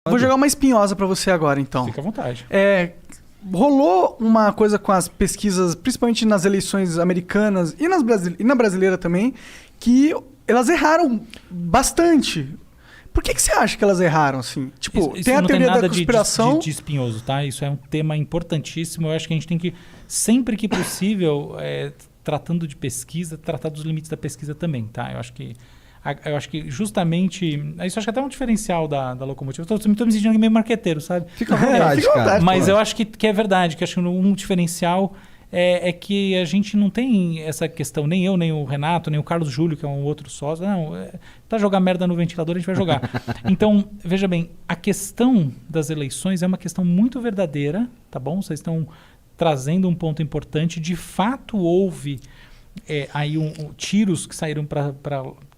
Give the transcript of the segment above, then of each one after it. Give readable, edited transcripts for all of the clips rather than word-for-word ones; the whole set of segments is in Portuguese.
Vou jogar uma espinhosa pra você agora, então. Fica à vontade. Rolou uma coisa com as pesquisas, principalmente nas eleições americanas e na brasileira também, que elas erraram bastante. Por que você acha que elas erraram, assim? Tipo, Isso tem a não teoria nada da conspiração... de espinhoso, tá? Isso é um tema importantíssimo. Eu acho que a gente tem que, sempre que possível, tratando de pesquisa, tratar dos limites da pesquisa também, tá? Eu acho que justamente... Isso acho que até é um diferencial da Locomotiva. Estou me sentindo meio marqueteiro, sabe? Fica à vontade, cara. Mas eu acho que é verdade, que acho que um diferencial é que a gente não tem essa questão, nem eu, nem o Renato, nem o Carlos Júlio, que é um outro sócio. Não, tá jogar merda no ventilador, a gente vai jogar. Então, veja bem, a questão das eleições é uma questão muito verdadeira, tá bom? Vocês estão trazendo um ponto importante. De fato, houve aí tiros que saíram para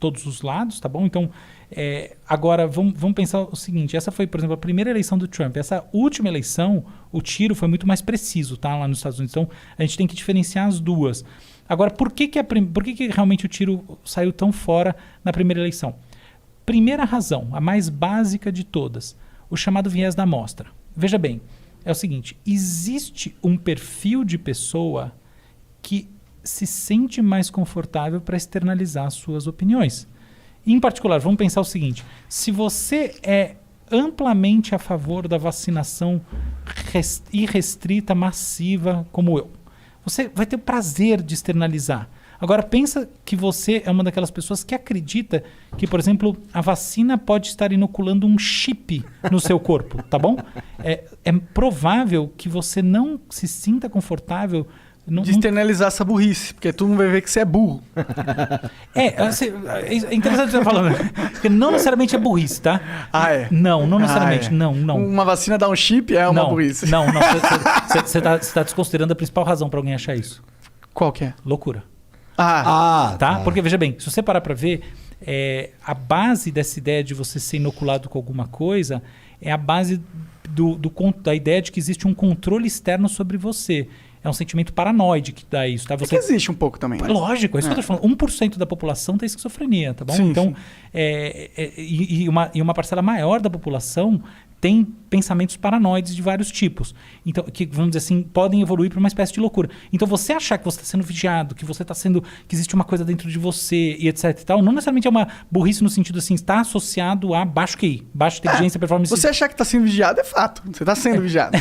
todos os lados, tá bom? Então, agora vamos pensar o seguinte: essa foi, por exemplo, a primeira eleição do Trump. Essa última eleição, o tiro foi muito mais preciso, tá? Lá nos Estados Unidos. Então, a gente tem que diferenciar as duas. Agora, por que realmente o tiro saiu tão fora na primeira eleição? Primeira razão, a mais básica de todas, o chamado viés da amostra. Veja bem, é o seguinte: existe um perfil de pessoa que se sente mais confortável para externalizar suas opiniões. Em particular, vamos pensar o seguinte: se você é amplamente a favor da vacinação irrestrita, massiva, como eu, você vai ter o prazer de externalizar. Agora, pensa que você é uma daquelas pessoas que acredita que, por exemplo, a vacina pode estar inoculando um chip no seu corpo, tá bom? É provável que você não se sinta confortável de externalizar essa burrice, porque todo mundo vai ver que você é burro. É interessante o que você está falando, porque não necessariamente é burrice, tá? Não necessariamente, não. Uma vacina dá um chip é uma burrice. Não. Você tá desconsiderando a principal razão para alguém achar isso. Qual que é? Loucura. Tá. Porque, veja bem, se você parar para ver, a base dessa ideia de você ser inoculado com alguma coisa é a base da ideia de que existe um controle externo sobre você. É um sentimento paranoide que dá isso, tá? Que existe um pouco também. Lógico, é isso que eu estou falando. 1% da população tem esquizofrenia, tá bom? Sim, então, sim. Uma parcela maior da população tem pensamentos paranoides de vários tipos. Então, que, vamos dizer assim, podem evoluir para uma espécie de loucura. Então, você achar que você está sendo vigiado, que você está sendo... que existe uma coisa dentro de você e etc e tal, não necessariamente é uma burrice no sentido assim, está associado a baixo QI, baixa inteligência, performance... Você achar que está sendo vigiado é fato. Você está sendo vigiado.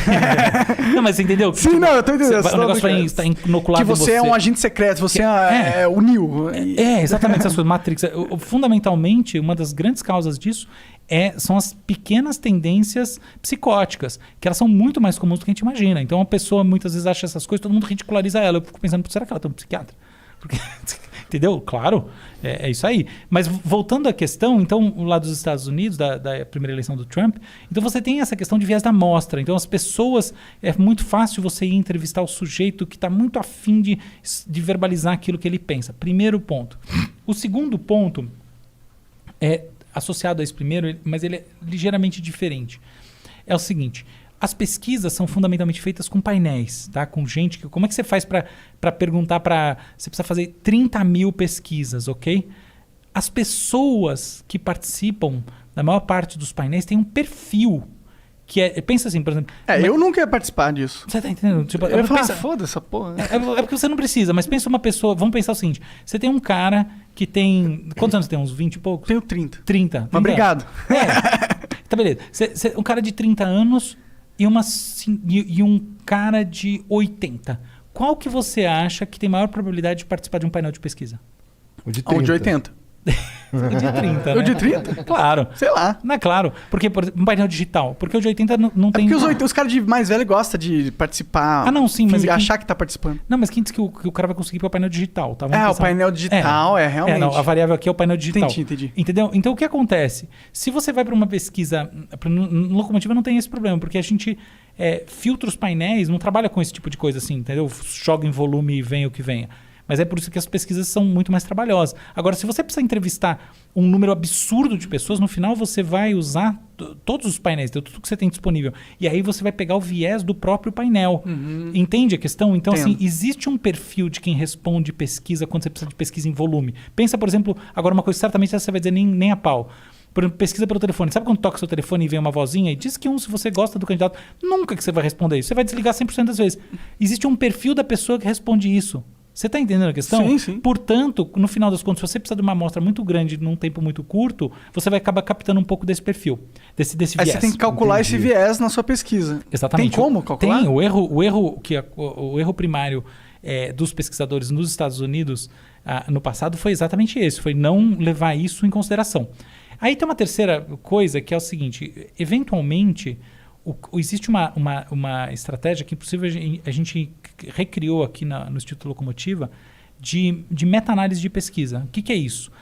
Não, mas você entendeu? Sim, não, eu estou entendendo. O negócio está inoculado que você é um agente secreto, você é o Neo. Exatamente essas coisas. Matrix. Fundamentalmente, uma das grandes causas disso são as pequenas tendências psicóticas, que elas são muito mais comuns do que a gente imagina. Então, uma pessoa muitas vezes acha essas coisas, todo mundo ridiculariza ela. Eu fico pensando, será que ela tem um psiquiatra? Porque, entendeu? Claro, é isso aí. Mas voltando à questão, então, lá dos Estados Unidos, da primeira eleição do Trump, então você tem essa questão de viés da amostra. Então, as pessoas, é muito fácil você ir entrevistar o sujeito que está muito afim de verbalizar aquilo que ele pensa. Primeiro ponto. O segundo ponto é associado a esse primeiro, mas ele é ligeiramente diferente. É o seguinte: as pesquisas são fundamentalmente feitas com painéis, tá? Com gente que... Como é que você faz para perguntar para... Você precisa fazer 30 mil pesquisas, ok? As pessoas que participam da maior parte dos painéis têm um perfil que pensa assim, por exemplo... eu nunca ia participar disso. Você tá entendendo? Tipo, eu ia falar, foda essa porra. É porque você não precisa, mas pensa uma pessoa... Vamos pensar o seguinte: você tem um cara que tem... Quantos anos você tem? Uns 20 e poucos? Tenho 30. 30. Mas obrigado. Tá, beleza. Um cara de 30 anos e um cara de 80. Qual que você acha que tem maior probabilidade de participar de um painel de pesquisa? O de 30. O de 80. O de 30, né? O de 30? Claro. Sei lá. Não é claro. Porque, por exemplo, um painel digital. Porque o de 80 não tem... Porque os caras de mais velho gostam de participar. Não, sim, mas... achar que tá participando. Não, mas quem disse que o cara vai conseguir para o painel digital? Tá? O painel digital realmente. Não, a variável aqui é o painel digital. Entendi. Entendeu? Então, o que acontece? Se você vai para uma pesquisa... No Locomotiva não tem esse problema, porque a gente filtra os painéis, não trabalha com esse tipo de coisa assim, entendeu? Joga em volume e vem o que venha. Mas é por isso que as pesquisas são muito mais trabalhosas. Agora, se você precisa entrevistar um número absurdo de pessoas, no final você vai usar todos os painéis, tudo que você tem disponível. E aí você vai pegar o viés do próprio painel. Entende a questão? Então, assim, existe um perfil de quem responde pesquisa quando você precisa de pesquisa em volume. Pensa, por exemplo, agora uma coisa que certamente você vai dizer nem a pau. Por exemplo, pesquisa pelo telefone. Sabe quando toca seu telefone e vem uma vozinha e diz que se você gosta do candidato, nunca que você vai responder isso. Você vai desligar 100% das vezes. Existe um perfil da pessoa que responde isso. Você está entendendo a questão? Sim, sim. Portanto, no final das contas, se você precisa de uma amostra muito grande num tempo muito curto, você vai acabar captando um pouco desse perfil, desse viés. Aí você tem que calcular esse viés na sua pesquisa. Exatamente. Tem como calcular? Tem. O erro primário dos pesquisadores nos Estados Unidos no passado foi exatamente esse, foi não levar isso em consideração. Aí tem uma terceira coisa que é o seguinte, eventualmente existe uma estratégia que inclusive a gente recriou aqui no Instituto Locomotiva de meta-análise de pesquisa. O que é isso?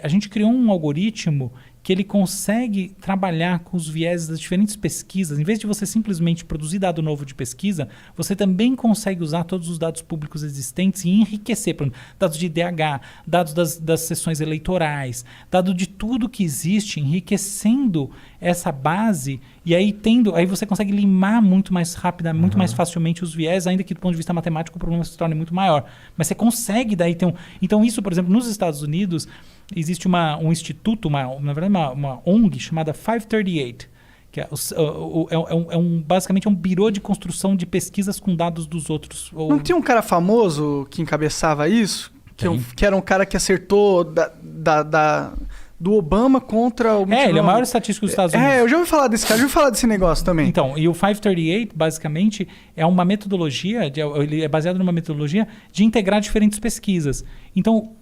A gente criou um algoritmo que ele consegue trabalhar com os vieses das diferentes pesquisas. Em vez de você simplesmente produzir dado novo de pesquisa, você também consegue usar todos os dados públicos existentes e enriquecer, por exemplo, dados de IDH, dados das sessões eleitorais, dado de tudo que existe, enriquecendo essa base, e aí você consegue limar muito mais rapidamente, muito mais facilmente os viés, ainda que do ponto de vista matemático o problema se torne muito maior. Mas você consegue daí ter Então isso, por exemplo, nos Estados Unidos, existe um instituto, na verdade uma ONG chamada 538, que basicamente é um birô de construção de pesquisas com dados dos outros. Não tinha um cara famoso que encabeçava isso? Que era um cara que acertou do Obama contra o... ele é o maior estatístico dos Estados Unidos. Eu já ouvi falar desse cara, já ouvi falar desse negócio também. Então, e o 538, basicamente, é uma metodologia, ele é baseado numa metodologia de integrar diferentes pesquisas. Então,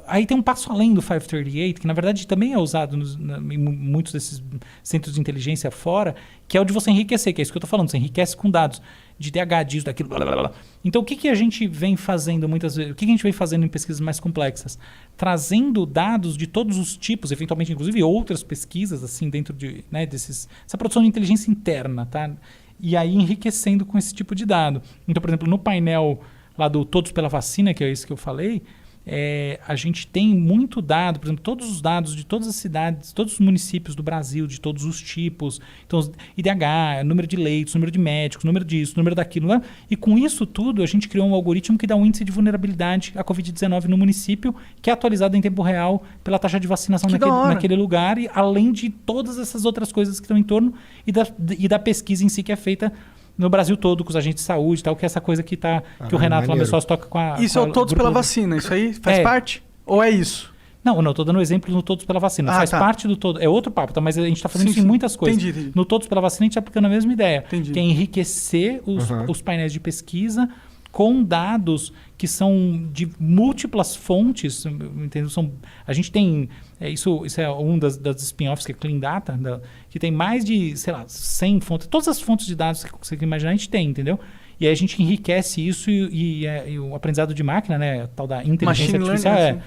aí tem um passo além do 538, que na verdade também é usado em muitos desses centros de inteligência fora, que é o de você enriquecer, que é isso que eu estou falando, você enriquece com dados de DH, disso, daquilo, blá, blá, blá. Então o que a gente vem fazendo muitas vezes, o que a gente vem fazendo em pesquisas mais complexas? Trazendo dados de todos os tipos, eventualmente inclusive outras pesquisas, assim, dentro de, essa produção de inteligência interna, tá? E aí enriquecendo com esse tipo de dado. Então, por exemplo, no painel lá do Todos pela Vacina, que é isso que eu falei, a gente tem muito dado, por exemplo, todos os dados de todas as cidades, todos os municípios do Brasil, de todos os tipos, então IDH, número de leitos, número de médicos, número disso, número daquilo, né? E com isso tudo a gente criou um algoritmo que dá um índice de vulnerabilidade à Covid-19 no município, que é atualizado em tempo real pela taxa de vacinação naquele lugar, e além de todas essas outras coisas que estão em torno e da pesquisa em si que é feita no Brasil todo, com os agentes de saúde e tal, que é essa coisa que o Renato Lamessós toca com a... Isso é o Todos pela Vacina, isso aí faz parte? Ou é isso? Não, estou dando um exemplo no Todos pela Vacina. Faz parte do todo. É outro papo, tá? Mas a gente está fazendo isso em muitas coisas. Entendi. No Todos pela Vacina a gente está aplicando a mesma ideia. Entendi. Que é enriquecer os painéis de pesquisa com dados que são de múltiplas fontes, entendeu? A gente tem... Isso é um das spin-offs, que é Clean Data, que tem mais de, 100 fontes. Todas as fontes de dados que você imaginar, a gente tem, entendeu? E aí a gente enriquece isso e o aprendizado de máquina, né? A tal da inteligência artificial,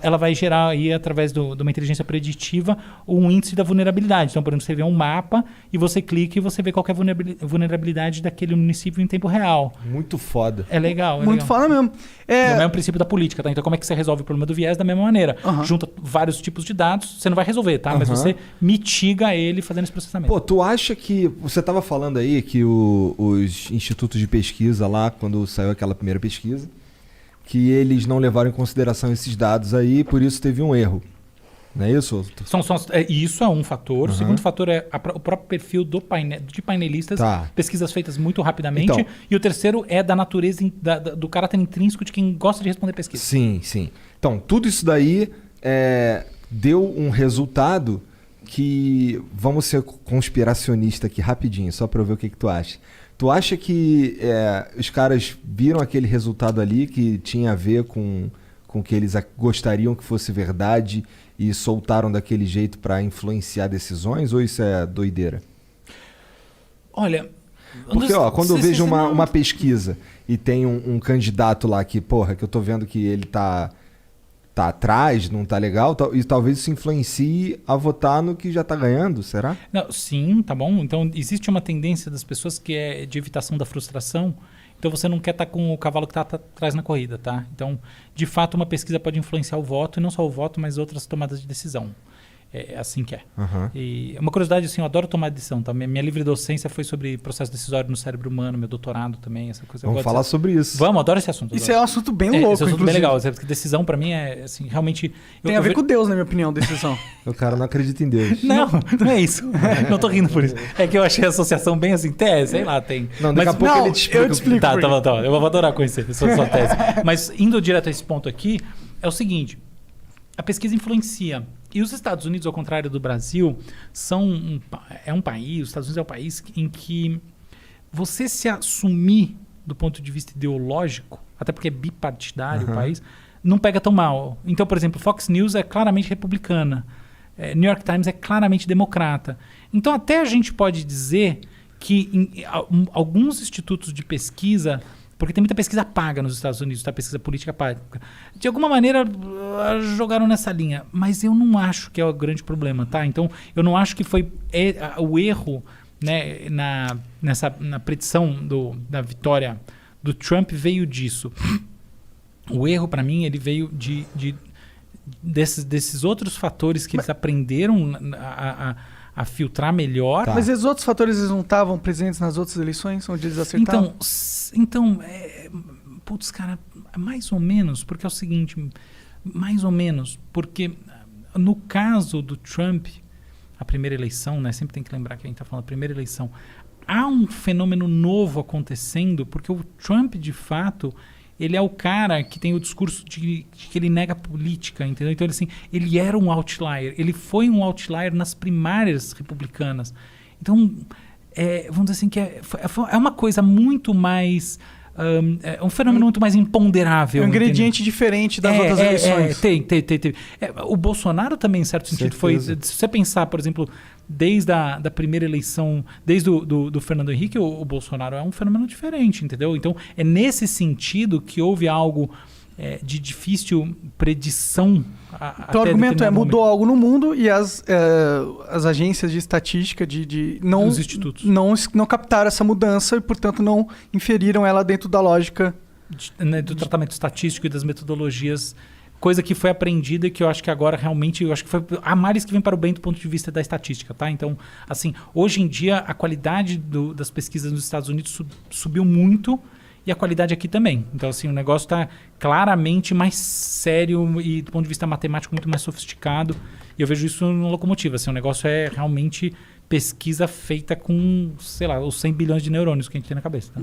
ela vai gerar aí, através de uma inteligência preditiva, um índice da vulnerabilidade. Então, por exemplo, você vê um mapa e você clica e você vê qual que é a vulnerabilidade daquele município em tempo real. Muito foda. É legal. Muito foda mesmo. É o mesmo princípio da política, tá? Então, como é que você resolve o problema do viés da mesma maneira? Junta vários tipos de dados, você não vai resolver, tá? Mas você mitiga ele fazendo esse processamento. Pô, tu acha que... Você estava falando aí que os institutos de pesquisa lá, quando saiu aquela primeira pesquisa, que eles não levaram em consideração esses dados aí, por isso teve um erro. Não é isso? Isso é um fator. O segundo fator é o próprio perfil de painelistas, pesquisas feitas muito rapidamente. Então, e o terceiro é da natureza, do caráter intrínseco de quem gosta de responder pesquisa. Sim, sim. Então, tudo isso daí deu um resultado que... Vamos ser conspiracionista aqui rapidinho, só para eu ver o que tu acha. Tu acha que os caras viram aquele resultado ali que tinha a ver com o que eles gostariam que fosse verdade e soltaram daquele jeito para influenciar decisões, ou isso é doideira? Olha... Porque, quando eu vejo uma pesquisa e tem um candidato lá que eu tô vendo que ele tá atrás, não tá legal, e talvez isso influencie a votar no que já tá ganhando, será? Não, sim, tá bom. Então, existe uma tendência das pessoas que é de evitação da frustração. Então, você não quer estar com o cavalo que tá atrás na corrida, tá? Então, de fato, uma pesquisa pode influenciar o voto, e não só o voto, mas outras tomadas de decisão. É assim que é. Aham. E uma curiosidade, assim, eu adoro tomar decisão. Tá? Minha livre docência foi sobre processo decisório no cérebro humano, meu doutorado também, essa coisa. Vamos falar sobre isso. Vamos, adoro esse assunto. Isso é um assunto bem louco, esse é um assunto inclusive. bem legal. Porque decisão, pra mim, é assim, realmente... Tem a ver com Deus, na minha opinião, decisão. O cara não acredita em Deus. Não, não é isso. Não tô rindo por isso. É que eu achei a associação bem assim, sei lá, tem. Não, daqui a pouco ele te explica. eu te explico. Tá, eu vou adorar conhecer sua tese. Mas indo direto a esse ponto aqui, é o seguinte: a pesquisa influencia. E os Estados Unidos, ao contrário do Brasil, é um país, os Estados Unidos é um país em que você se assumir do ponto de vista ideológico, até porque é bipartidário o país, não pega tão mal. Então, por exemplo, Fox News é claramente republicana. New York Times é claramente democrata. Então, até a gente pode dizer que alguns institutos de pesquisa, porque tem muita pesquisa paga nos Estados Unidos, tá? Pesquisa política paga. De alguma maneira, jogaram nessa linha. Mas eu não acho que é o grande problema, tá? Então, eu não acho que foi o erro, né, na predição da vitória do Trump veio disso. O erro, para mim, ele veio desses outros fatores que eles aprenderam a filtrar melhor. Tá. Mas esses outros fatores eles não estavam presentes nas outras eleições onde eles acertaram? Então, putz, cara, mais ou menos, porque é o seguinte, mais ou menos, porque no caso do Trump, a primeira eleição, né, sempre tem que lembrar que a gente está falando da primeira eleição, há um fenômeno novo acontecendo, porque o Trump, de fato, ele é o cara que tem o discurso de que ele nega a política, entendeu? Então, ele era um outlier. Ele foi um outlier nas primárias republicanas. Então, vamos dizer assim, que é uma coisa muito mais... é um fenômeno muito mais imponderável. É um ingrediente diferente das outras eleições. Tem. O Bolsonaro também, em certo sentido, foi... Se você pensar, por exemplo, desde a primeira eleição, desde do Fernando Henrique, o Bolsonaro é um fenômeno diferente, entendeu? Então, é nesse sentido que houve algo de difícil predição. Então, o argumento mudou algo no mundo e as agências de estatística os institutos não captaram essa mudança e, portanto, não inferiram ela dentro da lógica do tratamento estatístico e das metodologias, coisa que foi aprendida e que eu acho que agora realmente, eu acho que foi a males que vem para o bem do ponto de vista da estatística, tá? Então, assim, hoje em dia a qualidade das pesquisas nos Estados Unidos subiu muito e a qualidade aqui também. Então, assim, o negócio está claramente mais sério e do ponto de vista matemático muito mais sofisticado. E eu vejo isso no Locomotiva. Assim, o negócio é realmente pesquisa feita com, sei lá, os 100 bilhões de neurônios que a gente tem na cabeça. Tá?